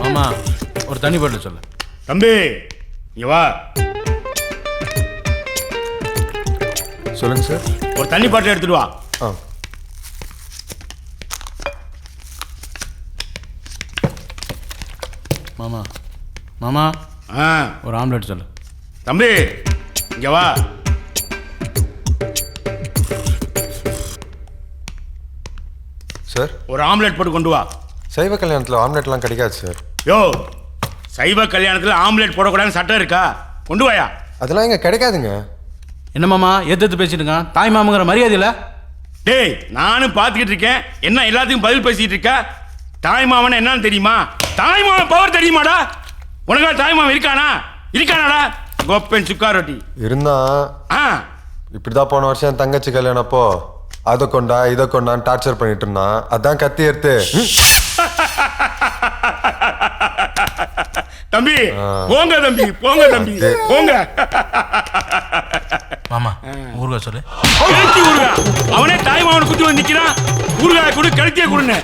மாமா ஒரு தண்ணி பாட்டில் சொல்லு. தம்பி இங்க வா. சொல்லுங்க சார். ஒரு தண்ணி பாட்டில் எடுத்துட்டு வா. மாமா மாமா ஆ ஒரு ஆம்லெட் சொல்லு. தம்பி இங்க வா. சார் ஒரு ஆம்லெட் போட்டு கொண்டு வா. சைவ கல்யாணத்தில் ஆம்லெட்லாம் கிடைக்காது சார். யோ, சைவ கல்யாணத்தில் ஆம்லெட் போடக்கூடாதுன்னு சட்டம் இருக்கா? கொண்டு வாயா. அதெல்லாம் இங்கே கிடைக்காதுங்க. என்ன மாமா எதிர்த்து பேசிட்டு இருக்கான்? தாய் மாமங்கிற மரியாதை இல்லை. டேய், நானும் பார்த்துக்கிட்டு இருக்கேன். என்ன எல்லாத்துக்கும் பதில் பேசிட்டு இருக்க? தாய் மாமன் என்னன்னு தெரியுமா? தாய் மாமன் பவர் தெரியுமாடா? உனக்கு தாய் மாமன் இருக்கானாடா? கோப்பன் சுக்கா ரொட்டி இருந்தா இப்படிதான் போன வருஷம் என் தங்கச்சி கல்யாணம் அப்போ அதை கொண்டா இதை கொண்டான்னு டார்ச்சர் பண்ணிட்டு இருந்தான். அதான் கத்தி எடுத்து. தம்பி போங்க, தம்பி போங்க, தம்பி போங்க. மாமா ஊருகா சொல்லு. ஊருகா அவனே தாய் மாமன் குத்தி வந்து நிக்கிறான். ஊருகா கொடு, கழுத்திய கொடுன்னு.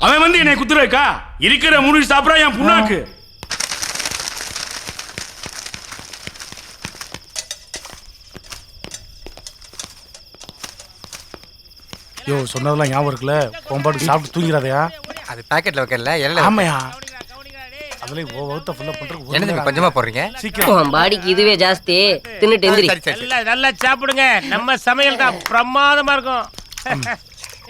அவன் வந்து என்னை குத்துறக்கா? இருக்கிற முடி சாப்பிடா என் புண்ணாக்கு. யோ, சொன்னதெல்லாம் ஞாபகம் இருக்குல்ல? போம்பாட்டு சாப்பிட்டு தூங்கிறாதையா? அது பாக்கெட்ல வைக்கல, எல்லாம் ஆமையா? அதுலயும் வகுத்த ஃபுல்லா பண்றதுக்கு என்ன கொஞ்சமா போடுறீங்க? சீக்கிரம். பாடிக்கு இதுவே ஜாஸ்தி. தின்னுட்டு எந்திரி. நல்லா சாப்பிடுங்க. நம்ம சமையல் தான் பிரமாதமா இருக்கும்.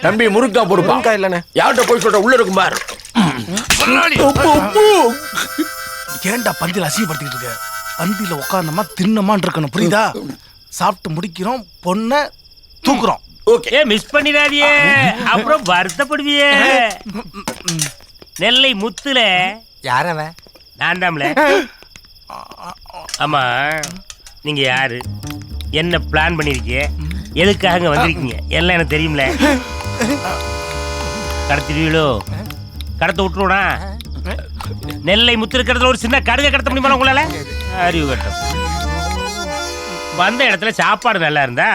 தம்பி முருங்கா போடுப்பா. இல்லண்ணே, யார்கிட்ட போய் சொல்ற? உள்ள இருக்கும் பாரு. ஏன்டா பந்தியில் அசிங்கப்படுத்திட்டு இருக்க? பந்தியில உட்காந்தமா தின்னமான் இருக்கணும், புரியுதா? சாப்பிட்டு முடிக்கிறோம், பொண்ணை தூக்குறோம். ஏ மிஸ் பண்ணிடாதியே, அப்புறம் வருத்தப்படுவியே. நெல்லை முத்துல யாரவன்? நான் தான்ல. ஆமா, நீங்க யாரு? என்ன பிளான் பண்ணிருக்கீங்க? எதுக்காக வந்திருக்கீங்க? எல்லாம் எனக்கு தெரியும்ல. கடத்திடுவீங்களோ? கடத்த விட்டுருவோனா? நெல்லை முத்து இருக்கிறதுல ஒரு சின்ன கடுகை கடத்த முடியுமா உங்களால? அறிவு கட்டம். வந்த இடத்துல சாப்பாடு நல்லா இருந்தா,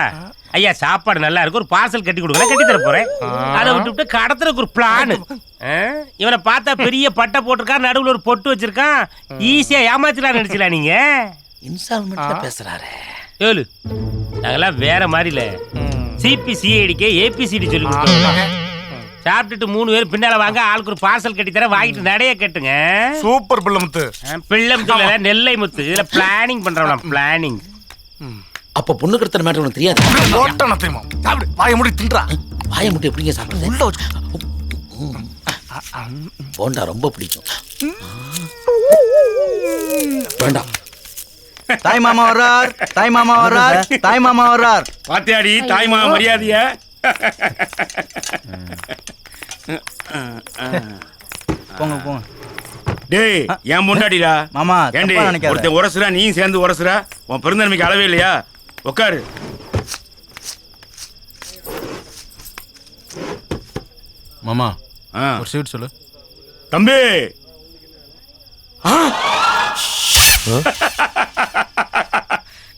ஐயா சாப்பாடு நல்லா இருக்கு, ஒரு பார்சல் கட்டி கொடுங்க, கட்டி தர போறேன். அதை விட்டு கடத்துறதுக்கு ஒரு பிளான். இவனை பார்த்தா பெரிய பட்டை போட்டிருக்கான், நடுவில் ஒரு பொட்டு வச்சிருக்கான். ஈஸியா ஏமாத்திலாம் நினைச்சலாம் நீங்க. இன்ஸ்டால்மெண்ட்ல பேசுறாரு. ஏழு நாங்கெல்லாம் வேற மாதிரி இல்ல. சிபி சிஐடிக்கு ஏபிசிடி சொல்லி கொடுத்தோம். சாப்பிட்டுட்டு 3 பேர் பின்னால வாங்க, ஆளுக்கு ஒரு பார்சல் கட்டி தர, வாங்கிட்டு நடைய கட்டுங்க. சூப்பர் பிள்ளை முத்து. பிள்ளை முத்து நெல்லை முத்து. இதுல பிளானிங் பண்றோம். பிளானிங். அப்ப பொண்ணு கடத்துற மேட்டர் உனக்கு தெரியாது? ஓட்டணும் தெரியுமா? சாப்பிடு, வாயை மூடி தின்றா. வாயை முட்டை எப்படிங்க சாப்பிடுறது? போண்டா ரொம்ப பிடிக்கும். வேண்டாம். தாய் மாமா வர்றார், தாய் மாமா வர்றார், தாய் மாமா வர்றார். பாத்தியாடி தாய் மாமன் மரியாதைய? போங்க போங்க. டேய், என் முன்னாடிடா மாமா, ஏண்டி தப்பா நினைக்காத. ஒருத்தன் உரசுறா, நீயும் சேர்ந்து உரசுற. உன் பெருந்தன்மைக்கு அளவே இல்லையா? உட்காரு. மாமா ஆ. ஒரு ஸ்வீட் சொல்லு. தம்பி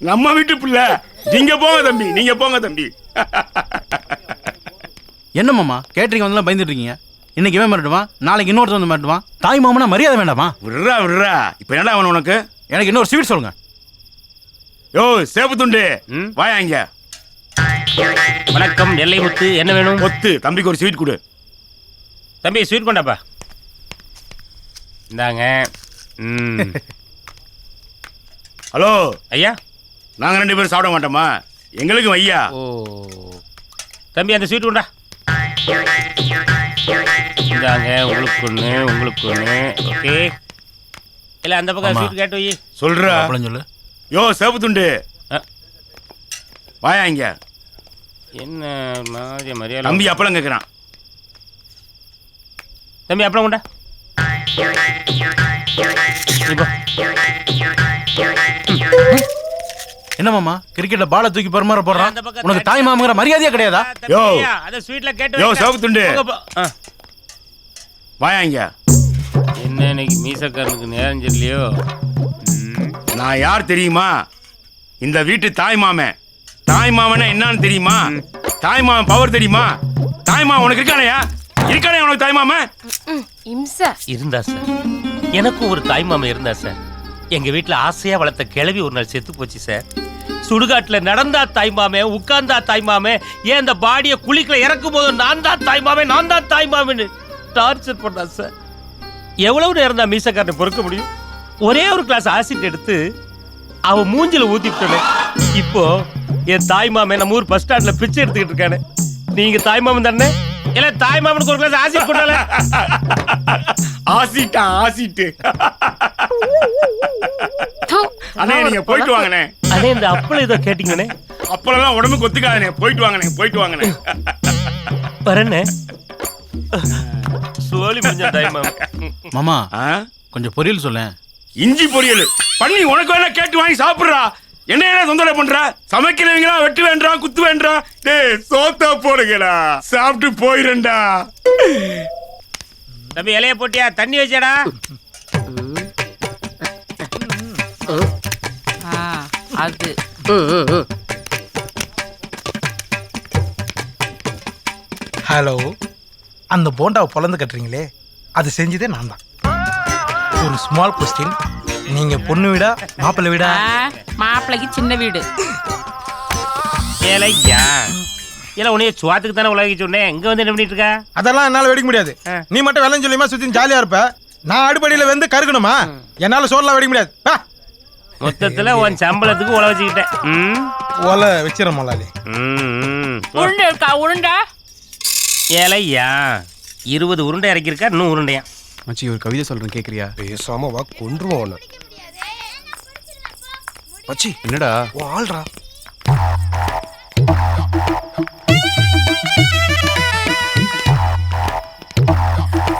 நம்ம வீட்டு பிள்ளை. நீங்க போங்க தம்பி, நீங்க போங்க தம்பி. என்ன மாமா கேட்டரிங் வந்தெல்லாம் பயந்துட்டு இருக்கீங்க? இன்னைக்கு இவன் மிரட்டுவான், நாளைக்கு இன்னொருத்தர் வந்து மிரட்டுவான். தாய் மாமனா மரியாதை வேண்டாமா? விடுறா. இப்ப என்னடா அவன் உனக்கு? எனக்கு இன்னொரு ஸ்வீட் சொல்லுங்க. யோ சேப்பு துண்டு, வாயா இங்க. வணக்கம் நெல்லை முத்து, என்ன வேணும்? ஒத்து தம்பிக்கு ஒரு ஸ்வீட் கொடு. தம்பி ஸ்வீட் கொண்டாப்பா. இந்தாங்க. ஹலோ ஐயா, நாங்க 2 பேரும் சாப்பிட மாட்டோமா? எங்களுக்கு ஐயா. ஓ தம்பி அந்த ஸ்வீட் கொண்டா. இந்தாங்க, உங்களுக்கு ஒண்ணு, உங்களுக்கு ஒண்ணு. ஓகே. இல்ல அந்த பக்கம் ஸ்வீட் கேட்டு வை. சொல்றா. அப்பளம் சொல்லு. யோ சேப்பு துண்டு, வாயா இங்க. என்ன மாதிரி மரியாதை? தம்பி அப்பளம் கேட்கறான். தம்பி அப்பளம் கொண்டா. என்ன மாமா கிரிக்கெட்ல பால தூக்கி பரமாற போறான்? உனக்கு தாய் மாமங்கிற மரியாதையே கிடையாதா? யோ அத ஸ்வீட்ல கேட்டு யோ சேப்பு துண்டு, வாயா இங்க. என்ன இன்னைக்கு மீசக்காரனுக்கு நேரம் தெரியலையோ? நான் யார் தெரியுமா? இந்த வீட்டு தாய் மாமன். தாய் மாமனா என்னன்னு தெரியுமா? தாய் மாமன் பவர் தெரியுமா? தாய் மாமன் உனக்கு இருக்கானயா? இருக்கானே உனக்கு தாய் மாமன்? இம்சை. இருந்தா சார், எனக்கும் ஒரு தாய் மாமன் இருந்தா சார். எங்க வீட்டுல ஆசையா வளர்த்த கிழவி ஒரு நாள் செத்து போச்சு சார். சுடுகாட்டுல நடந்தா தாய்மாமே, உட்கார்ந்தா தாய்மாமே, ஏன் இந்த பாடிய குளிக்கல இறக்கும் போது நான் தான் தாய்மாமேன்னு டார்ச்சர் பண்ணா சார். எவ்வளவு நேரம் தான் மீசக்காரனை பொறுக்க முடியும்? ஒரே ஒரு கிளாஸ் ஆசிட் எடுத்து அவன் மூஞ்சில ஊத்தி விட்டேன். இப்போ என் தாய்மாமே நம்ம ஊர் பஸ் ஸ்டாண்ட்ல பிச்சை எடுத்துக்கிட்டு இருக்கானே. நீங்க தாய்மாமன் தானே? இல்ல தாய்மாமனுக்கு ஒரு கிளாஸ் ஆசிட் போட்டால. ஆசிட்டு அண்ணே நீங்க போயிட்டு வாங்கண்ணே. அதே இந்த அப்பளம் ஏதோ கேட்டீங்கண்ணே. அப்பெல்லாம் உடம்புக்கு ஒத்துக்காதண்ணே. போயிட்டு வாங்கண்ணே. வரண்ணே. சோழி முடிஞ்ச தாய்மாமன். மாமா கொஞ்சம் பொரியல் சொல்ல. இஞ்சி பொரியல் பண்ணி உனக்கு வேணா கேட்டு வாங்கி சாப்பிடுறா. என்ன தொந்தரவு பண்ற? சமைக்கிறவங்களா வெட்டு வேண்டாம், குத்து வேண்டாம். டேய் சோத்தா போடுங்கடா, சாப்பிட்டு போயிரண்டா. தம்பி இலைய போட்டியா? தண்ணி வச்சடா. அது ஹலோ, அந்த போண்டாவை பொலந்து கட்டுறீங்களே, அது செஞ்சதே நான் தான். ஒரு ஸ்மால் கொஸ்டின், நீங்க பொண்ணு வீடா மாப்பிள்ளை வீடா? மாப்பிள்ளைக்கு சின்ன வீடு. ஏலையா இல்ல உன்னைய சுவாத்துக்கு தானே உலகி சொன்னேன். இங்க வந்து என்ன பண்ணிட்டு இருக்க? அதெல்லாம் என்னால வெடிக்க முடியாது. நீ மட்டும் வெள்ளம் சொல்லியுமா சுத்தி ஜாலியா இருப்ப. நான் அடுப்படியில வந்து கருக்கணுமா? என்னால சோறுலாம் வெடிக்க முடியாது. மொத்தத்துல உன் சம்பளத்துக்கு உழ வச்சுக்கிட்டேன். ஒலை வச்சிட மொழாலி. உருண்டை இருக்கா? உருண்டை ஏலையா 20 உருண்டை இறக்கிருக்கா, இன்னும் உருண்டையா? மச்சி ஒரு கவிதை சொல்றேன் கேக்குறியா? பேசாம வா, கொன்றுவோம் உன்னை. மச்சி என்னடா ஆள்றா.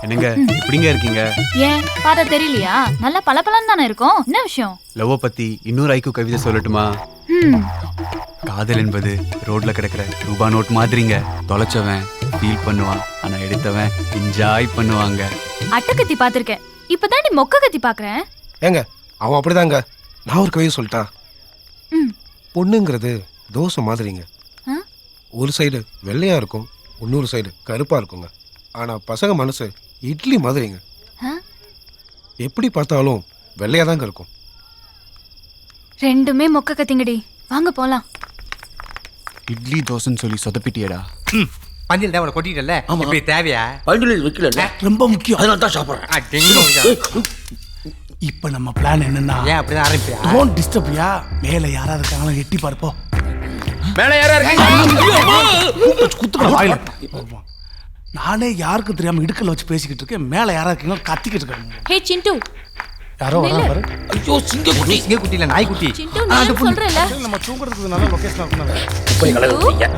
என்னங்க இப்படிங்க இருக்கீங்க? ஏன் பார்த்தா தெரியலையா? நல்லா பளபளன்னு தானே இருக்கும். என்ன விஷயம்? லவ்வ பத்தி இன்னொரு ஐக்கு கவிதை சொல்லட்டுமா? காதல் என்பது ரோட்ல கிடக்கிற ரூபா நோட் மாதிரிங்க. தொலைச்சவன் ஃபீல் பண்ணுவான், ஆனா எடுத்தவன் என்ஜாய் பண்ணுவாங்க. அட்டக்கத்தி பாத்திருக்கேன், இப்பதான் நீ மொக்க கத்தி பாக்குறேன். ஏங்க அவன் அப்படிதாங்க. நான் ஒரு கவிதை சொல்லிட்டா. பொண்ணுங்கிறது தோசை மாதிரிங்க. ஒரு சைடு வெள்ளையா இருக்கும், இன்னொரு சைடு கருப்பா இருக்குங்க. ஆனா பசங்க மனசு இட்லி மாதிரிங்க. எப்படி பார்த்தாலும் வெள்ளையா தாங்க இருக்கும். ரெண்டுமே மொக்க கத்திங்கடி. வாங்க போலாம். இட்லி தோசைன்னு சொல்லி சொதப்பிட்டியடா. பந்தில் தான் கொட்டிட்டல. இப்படி தேவையா? பண்டில் வைக்கல, ரொம்ப முக்கியம். அதனால தான் சாப்பிட்றேன். இப்ப நம்ம பிளான் என்னன்னா, ஏன் அப்படிதான் ஆரம்பிப்பியா? டோன்ட் டிஸ்டர்ப்யா. மேல யாரா இருக்காங்களோ எட்டி பார்ப்போம். மேல யாரா இருக்கீங்க? குத்துக்கட வாயில. நானே யாருக்கும் தெரியாம இடுக்கல வச்சு பேசிக்கிட்டு இருக்கேன். மேல யாரா இருக்கீங்களோ கத்திக்கிட்டு இருக்காங்க. ஹே சிண்டு, யாரோ வராங்க பாரு. ஐயோ சிங்கக்குட்டி. சிங்கக்குட்டி இல்ல, நாய்க்குட்டி. சிண்டு நீ சொல்றல. நம்ம தூங்குறதுக்கு நல்ல லொகேஷனா இருக்குங்க. போய் கலக்குறீங்க.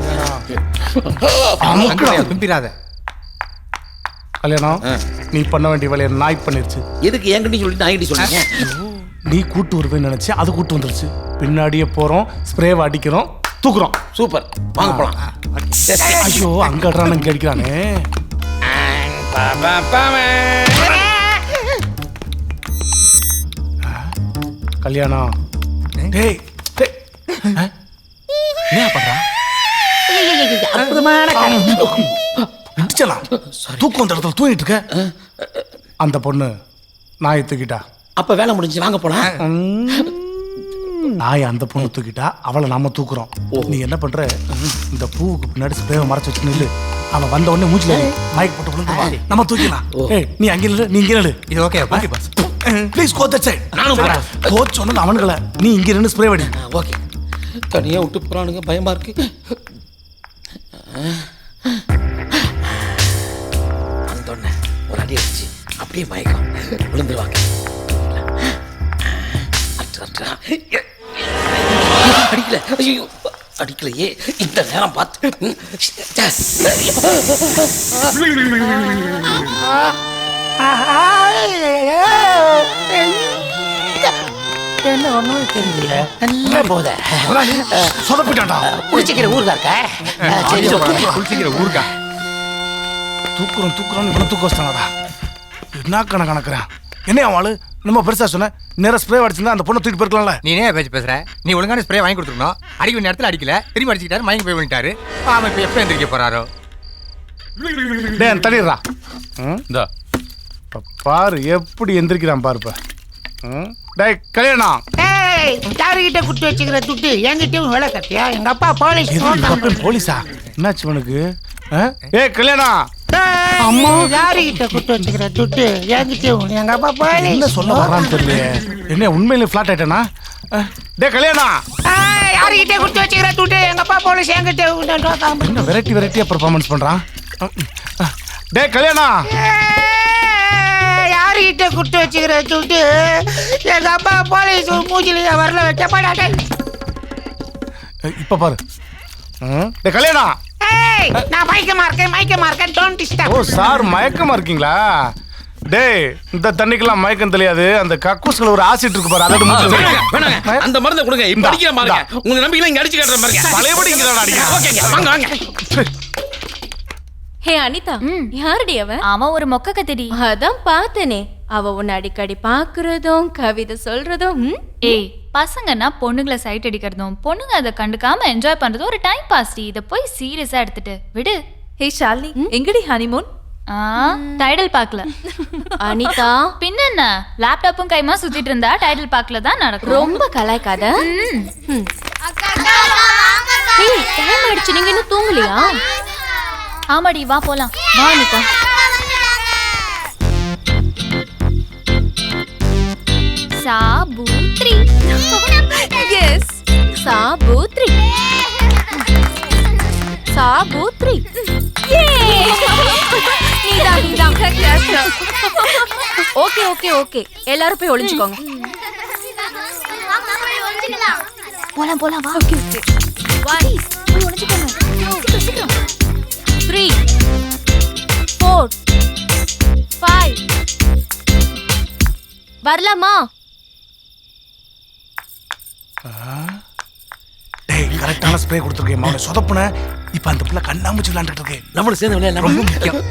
தும்பிராத. கல்யாணம் நீ பண்ண வேண்டிய வேலையை நாய் பண்ணிருச்சு. எதுக்கு என்கிட்ட சொல்லிட்டு நாய்கிட்ட சொல்றீங்க? நீ கூட்டு வருவேன்னு நினைச்சு அது கூட்டு வந்துருச்சு. பின்னாடியே போறோம், ஸ்ப்ரேவை அடிக்கிறோம், தூக்குறோம். சூப்பர், வாங்க போலாம். ஐயோ அங்க அடிறானு அடிக்கிறானே. கல்யாணம் டேய் டேய் என்ன பண்றா? அற்புதமான அடிச்சலாம். தூக்கம் வந்த இடத்துல தூங்கிட்டு இருக்க. அந்த பொண்ணு நாயை தூக்கிட்டா. அப்ப வேலை முடிஞ்சு வாங்க போலாம். நாயை அந்த பொண்ணு தூக்கிட்டா, அவளை நாம தூக்குறோம். நீ என்ன பண்ற? இந்த பூவுக்கு பின்னாடி ஸ்ப்ரேவை மறைச்சு வச்சு நில்லு. அவன் வந்த உடனே மூஞ்சில மயக்க போட்டு விழுந்துருவான். நம்ம தூக்கிடலாம். ஏய் நீ அங்கே நில்லு, நீ இங்கே நில்லு. இது okay okay boss. Please go that side. நானும் போறேன். கோச் சொன்னது அவனுங்கள. நீ இங்க நின்னு ஸ்ப்ரே அடி. ஓகே. தனியா விட்டு போறானுங்க, பயமா இருக்கு. வந்தோடனே ஒரு அடி அடிச்சு அப்படியே மயக்கம் விழுந்துருவாங்க. அடிக்கல, ஐயோ அடிக்கலையே. இந்த நேரம் பார்த்து என்ன ஒண்ணும் தெரியல. நல்லா போத சொதப்பிட்டான்டா. குளிச்சிக்கிற ஊருக்கா இருக்க. சரி குளிச்சிக்கிற ஊருக்கா. தூக்குறோம் தூக்குறோம் இவனை தூக்க வச்சிட்டாங்கடா. என்ன கணக்கிறேன். என்ன அவளு நம்ம பெருசா சொன்ன நேரம் ஸ்ப்ரே அடிச்சிருந்தா அந்த பொண்ணை தூக்கி போயிருக்கலாம்ல. நீ ஏன் பேச்சு பேசுற? நீ ஒழுங்கான ஸ்ப்ரே வாங்கி கொடுத்துருக்கணும். அடிக்க நேரத்தில் அடிக்கல, திரும்பி அடிச்சுக்கிட்டாரு, மயங்கி போய் விட்டாரு. ஆமா இப்ப எப்ப எந்திரிக்க போறாரோ? டேய் தள்ளிடுறா. இந்தா பாரு எப்படி எந்திரிக்கிறான் பாருப்ப. டேய் கல்யாணம் யாருகிட்ட குட்டு வச்சுக்கிற துட்டு என்கிட்டயும் வேலை கட்டியா? எங்க அப்பா போலீஸ். போலீஸா? என்னாச்சு உனக்கு? ஏய் கல்யாணம் அம்மா யாருகிட்ட குட்டு வச்சுக்கிற துட்டு என்கிட்டயும் எங்க அப்பா போலீஸ். என்ன சொல்ல வரான்னு தெரியல. என்ன உண்மையிலே ஃபிளாட் ஆயிட்டேனா? டேய் கல்யாணம் யாருகிட்ட குட்டு வச்சுக்கிற துட்டு எங்க அப்பா போலீஸ் என்கிட்ட. என்ன வெரைட்டியா பெர்ஃபார்மன்ஸ் பண்றான்? டேய் கல்யாணம் யாருகிட்ட குட்டு வச்சுக்கிற துட்டு எங்க அப்பா போலீஸ் மூஞ்சிலேயே வரல வைக்கப்படாட்டே. இப்ப பாரு. டேய் கல்யாணம் நான் மயக்கமா இருக்கேன் டோன்ட் டிஸ்டர்ப். ஓ சார் மயக்கமா இருக்கீங்களா? டேய் இந்த தண்ணிக்கெல்லாம் மயக்கம் தெரியாது. அந்த கக்கூஸ்ல ஒரு ஆசிட் இருக்கு பாரு, அதோட வேணாங்க அந்த மருந்தை கொடுங்க. இப்ப அடிக்கிற மாதிரி உங்க நம்பிக்கை இங்க அடிச்சு காட்டுற மாதிரி பழையபடி இங்க தான் அடிக்கிறேன். ஓகேங்க வாங்க வாங்க. ஹே அனிதா, யாரடி அவன்? அவன் ஒரு மொக்க கத்திடி. அதான் பார்த்தனே, அவ உன்னை அடிக்கடி பாக்குறதும் கவிதை சொல்றதும். ஏய் பசங்கன்னா பொண்ணுங்களை சைட் அடிக்கிறதும் பொண்ணுங்க அதை கண்டுக்காம என்ஜாய் பண்றதும் ஒரு டைம் பாஸ். இதை போய் சீரியஸா எடுத்துட்டு விடு. ஹே ஷாலினி, எங்கடி ஹனிமூன்? டைடல் பார்க்கல. அனிதா பின்ன என்ன, லேப்டாப்பும் கைமா சுத்திட்டு இருந்தா டைடல் பார்க்கல தான் நடக்கும். ரொம்ப கலாய்க்காத. டைம் ஆயிடுச்சு, நீங்க இன்னும் தூங்கலையா? ஆமாடி வா போலாம். வா அனிதா. சாபூத்ரி. எஸ் சாபூத்ரி. சாபூத்ரி. ஓகே ஓகே ஓகே, எல்லாரும் போய் ஒளிஞ்சுக்கோங்க. போலாம் போலாம் வா. Okay okay. 3 4 5 வரலாமா? டேய் கரெக்டான ஸ்ப்ரே கொடுத்துருக்கேன். அவனை சொதப்புன. இப்ப அந்த பிள்ளை கண்ணாமூச்சி விளையாண்டுட்டு இருக்கு. நம்மளும் சேர்ந்து விளையாடலாம். ரொம்ப முக்கியம்.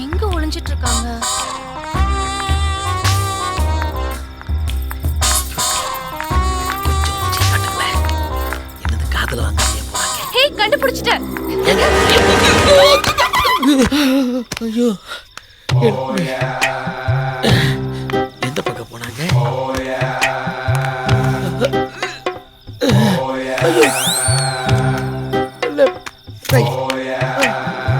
எங்க ஒளிஞ்சிட்டு இருக்காங்க? என்னது காதல வாங்க போறாங்க. ஹே கண்டுபிடிச்சிட்டேன். ஐயோ எந்த பக்கம் போனாங்க? ஐயோ